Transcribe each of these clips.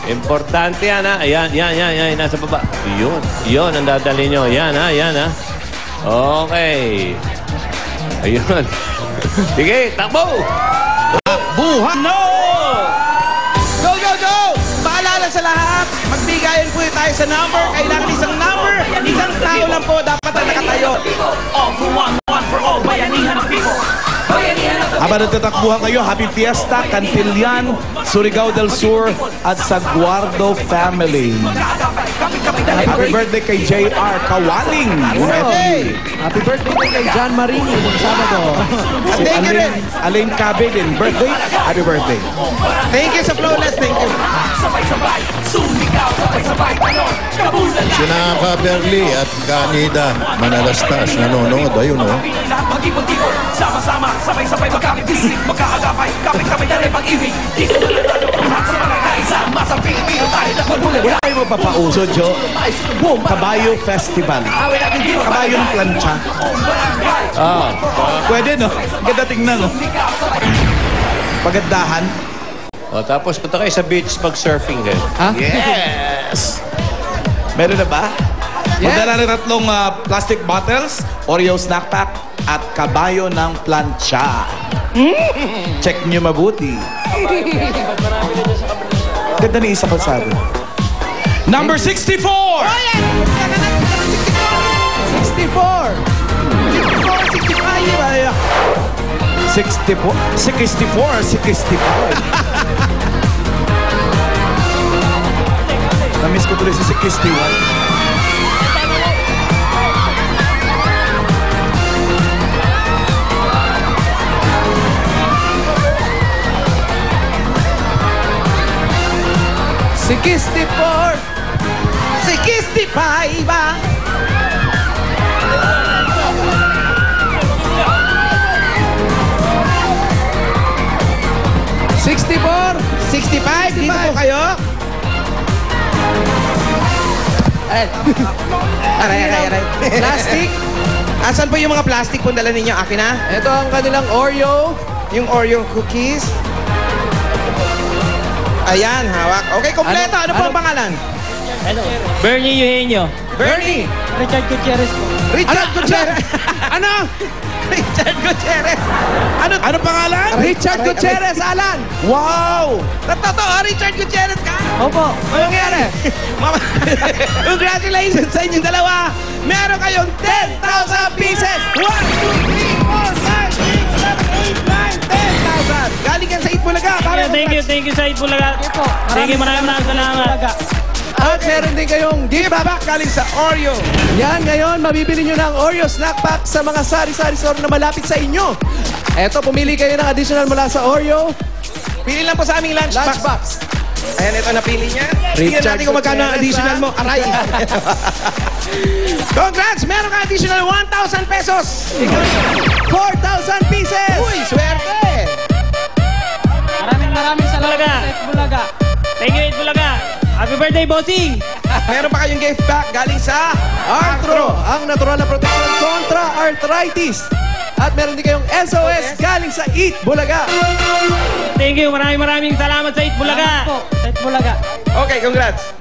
Importante yan, ha? Ayan, yan, nasa baba. Yun ang dadali nyo. Yan, ha? Yan, ha? Okay. Ayun. Sige, takbo! Buha! No! Go, go, go! Paalala sa lahat, magbigayan po tayo sa number. Kailangan isang number. Isang tao lang po dapat na nakatayo. All for one for all. Bayanihan ng people. Habang nagtatakbuhan kayo, Happy Fiesta, Cantilian, Surigao del Sur, at Saguardo Family. Happy birthday kay J.R. Kawaling. Birthday! Happy birthday kay John Marini ng Sabado. Si Thank you rin. Alain Cabe din. Birthday, happy birthday. Thank you sa Flawless. Thank you. Sabay-sabay, sumigaw, sabay-sabay, talon, kabulan. Sina Kaberly at Kanida Manalastas nanonood. Ayun, o. Mag-ipon-tipon, sama-sama, sabay-sabay, magkakibisig, magkakagapay, kapit-kapit na rin pag-ibig. Dito na lang tayo, sa mga kaisa, masang Pilipino tayo na magbulan. Wala kayo mapapauso, Jo. Kabayo Festival. Kabayo ng plancha. Pwede, no? Ganda tingnan, no? Pagandahan. O, tapos punta kayo sa beach mag-surfing kayo. Ha? Yes! Meron na ba? Magdala ng tatlong plastic bottles, Oreo snack pack, at kabayo ng plancha. Check nyo mabuti. Ganda ni Isa Calzado. Number 64! 64. Namiss ko tuloy si 61. Ba? 65? Dito po kayo? Aray. Plastic? Asan po yung mga plastic po dala ninyo? Akin na? Ito ang kanilang Oreo. Yung Oreo cookies? Ayan, hawak. Okay, kompleto. Ano po ang pangalan? Bernie Eugenio. Bernie! Richard Gutierrez po. Richard Gutierrez! Ano? Richard Gutierrez! Ano pangalan? Richard Gutierrez, Alan. Wow! Totoo, Richard Gutierrez ka? Opo. Ano nangyari? Congratulations sa inyong dalawa! Meron kayong 10,000 pieces! 1, 2, 3, 4, 5, 6, 7, 8, 9, 10,000! Galing yan sa Itbulaga! Thank you sa Itbulaga. Thank you, maraming salamat. At meron din kayong Give back galing sa Oreo! yan ngayon, mabibili nyo ng Oreo snack pack sa mga sari-sari store na malapit sa inyo. Eto, pumili kayo ng additional mula sa Oreo. Pili lang po sa aming lunchbox. Lunchbox. Ayan, ito napili niya. Tingnan natin kung magkano ang additional mo. Aray! Congrats! Meron ka additional 1,000 pesos! 4,000 pieces! Uy, swerte! Maraming salamat sa Itbulaga. Thank you, Itbulaga. Happy birthday, bossing! Meron pa kayong gift back galing sa Arthro, ang natural na protection kontra arthritis. At meron din kayong SOS galing sa Eat Bulaga. Thank you, maraming salamat sa Itbulaga. Sa Itbulaga. Okay, congrats!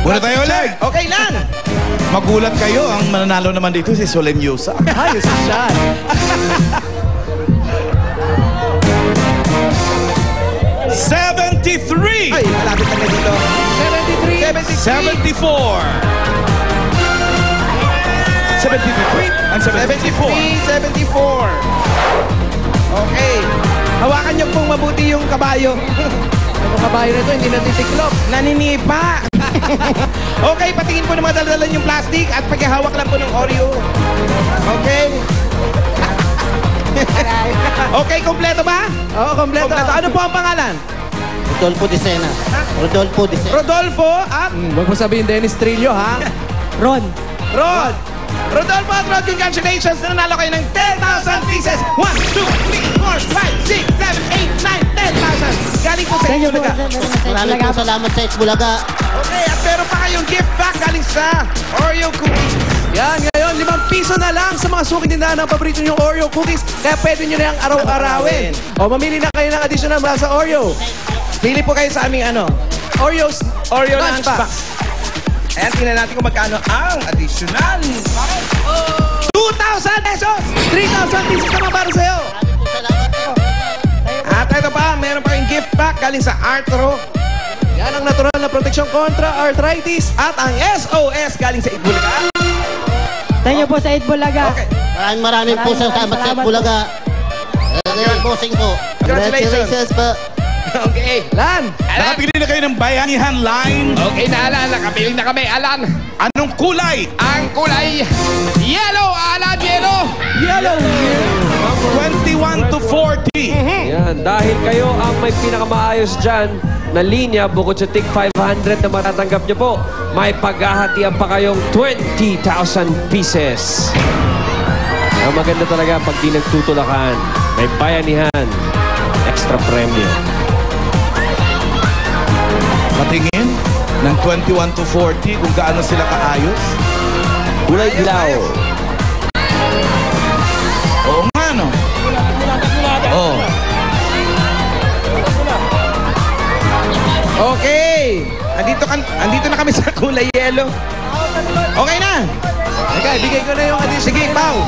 Muna tayo ulit. Okay lang! Magulat kayo, ang mananalo naman dito si Solen Yusa. Ayos siya. Ay, malapit na dito. 73. 74. 73. Ang 74. 74. Okay. Hawakan niyo pong mabuti yung kabayo. Ang mga bayo na ito, hindi natitiklop. Naninipa. Okay, patingin po ng mga daladalan yung plastic at paghahawak lang po ng Oreo. Okay. Okay, kompleto ba? Oo, kompleto. Ano po ang pangalan? Rodolfo Dicena. Rodolfo Dicena. Rodolfo at Huwag mo sabihin Dennis Trillo, ha? Ron. Rod. Rodolfo at Rod, congratulations! Nanalo kayo ng 10,000 pieces! 1, 2, 3, 4, 5, 6, 7, 8, 9, 10,000! Galing po sa Itbulaga. Maraming po salamat sa Itbulaga. Okay, at meron pa kayong gift back galing sa Oreo cookies. Yan, ngayon, 5 piso na lang sa mga suking tindahan ng paborito niyong Oreo cookies. Kaya pwede nyo na yung araw-arawin. O mamili na kayo ng additional mula sa Oreo. Pili po kayo sa aming Oreo Lunchbox. Ayan, tingnan natin kung magkano ang additional. 2,000 pesos! 3,000 pieces naman para sa'yo. At ito pa, meron pa kayong gift pack galing sa Arturo. Yan ang natural na proteksyon kontra arthritis. At ang SOS galing sa Itbulaga. Thank you po sa 8 Bulaga. Okay. Maraming po salamat sa Bulaga. Bossing po. Congratulations. po. Okay. Lan! Nakapili na kayo ng bayanihan line. Okay na, Alan. Nakapili na kami, Alan. Anong kulay? Ang kulay yellow, Alan, yellow. Yellow! 21 to 40. Yan, dahil kayo ang may pinakamaayos dyan na linya, bukod sa tig 500 na matatanggap nyo po, may paghahatian pa kayong 20,000 pieces. Ang maganda talaga pag di nagtutulakan, may bayanihan, extra premium. Patingin ng 21 to 40 kung gaano sila kaayos. Kulay dilaw. Oo nga, no? Oo. Okay. Andito na kami sa kulay yellow. Okay na. Teka, ibigay ko na yung additional. Sige, Pao.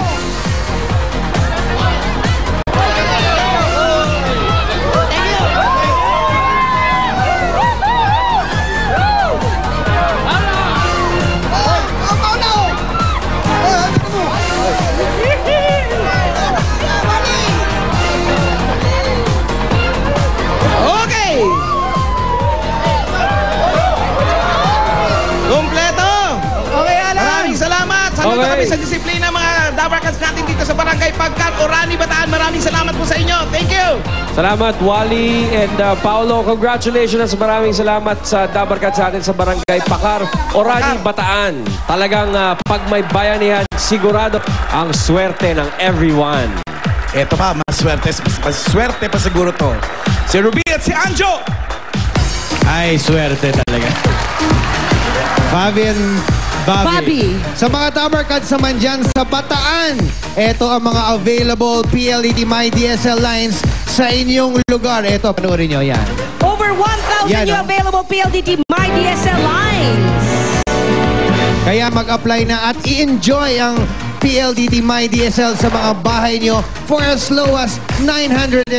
Okay. Kompleto. Okay, Alan! Maraming salamat. Saludo Okay. kami sa disiplina mga Dabarkans natin dito sa Barangay Pagkat, Orani, Bataan. Maraming salamat po sa inyo. Thank you. Salamat, Wally and Paolo. Congratulations. Maraming salamat sa Dabarkad sa atin sa Barangay Pakar, Orani, Bataan. Talagang pag may bayanihan, sigurado ang swerte ng everyone. Eto pa, mas swerte pa siguro to. Si Ruby at si Anjo. Ay, swerte talaga. Fabian Bobby. Sa mga Dabarkads naman dyan sa Bataan, ito ang mga available PLDT My DSL lines sa inyong lugar. Ito, panoorin nyo yan. Over 1,000 Yan, new oh. available PLDT My DSL lines. Kaya mag-apply na at i-enjoy ang PLDT My DSL sa mga bahay nyo for as low as 990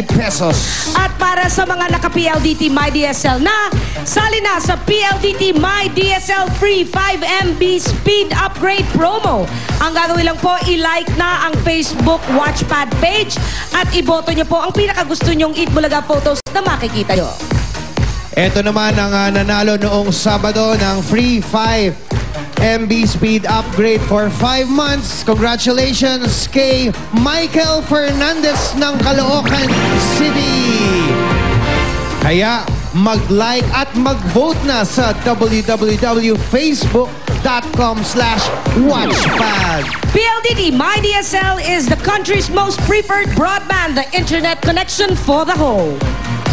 pesos. At para sa mga naka-PLDT My DSL na, sali na sa PLDT My DSL Free 5 MB Speed Upgrade Promo. Ang gagawin lang po, i-like na ang Facebook Watchpad page at iboto nyo po ang pinakagusto nyong Eat Bulaga photos na makikita nyo. Ito naman ang nanalo noong Sabado ng free 5 MB speed upgrade for 5 months. Congratulations kay Michael Fernandez ng Caloocan City. Kaya mag-like at mag-vote na sa www.facebook.com/watchpad. PLDT My DSL is the country's most preferred broadband, the internet connection for the whole.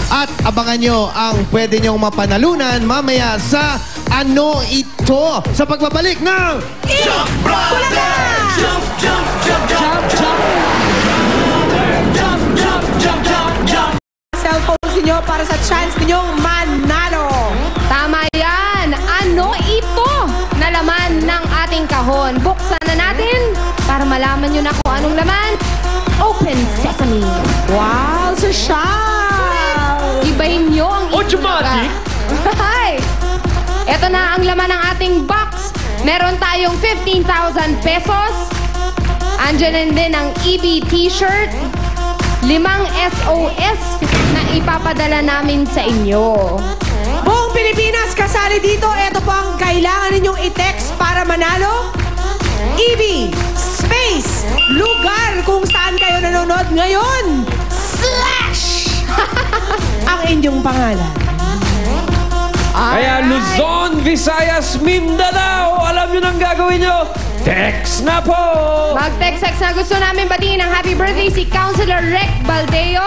At abangan nyo ang pwede nyong mapanalunan mamaya sa Ano Ito? Sa pagbabalik ng Jump Bulaga! Jump, jump, jump, jump, jump. Jump, jump, jump, jump, jump. Cellphones ninyo para sa chance ninyong manalo. Tama yan! Ano ito? Na laman ng ating kahon. Buksan na natin para malaman nyo na kung anong laman. Open Sesame. Wow, Sir Shao! Ibahin nyo ang Automatic? Hi! Ito na ang laman ng ating box. Meron tayong 15,000 pesos. Andiyan din ang EB t-shirt. 5 SOS na ipapadala namin sa inyo. Buong Pilipinas, kasali dito. Ito po ang kailangan ninyong i-text para manalo. EB, space, lugar kung saan kayo nanonood ngayon. / ang inyong pangalan. Kaya Luzon, Visayas, Mindanao, alam nyo nang gagawin nyo? Text na po! Mag-text na gusto namin batiin ng happy birthday si Councilor Rec Baldeo,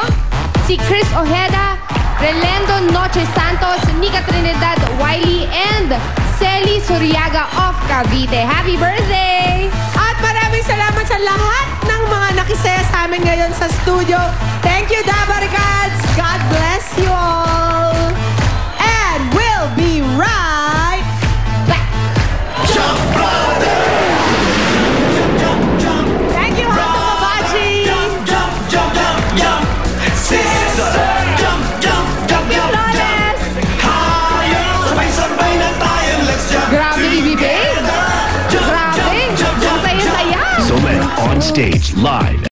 si Chris Ojeda, Relendo Noche Santos, Nika Trinidad Wiley, and Celi Suriaga of Cavite. Happy birthday! At maraming maraming salamat sa lahat ng mga nakisaya sa amin ngayon sa studio. Thank you, Dabarkads. God bless you all. And we'll be right back. Thank you, House of Babaji. Grabe, Evie Babe. Grabe. Ang saya-saya. Solen on stage live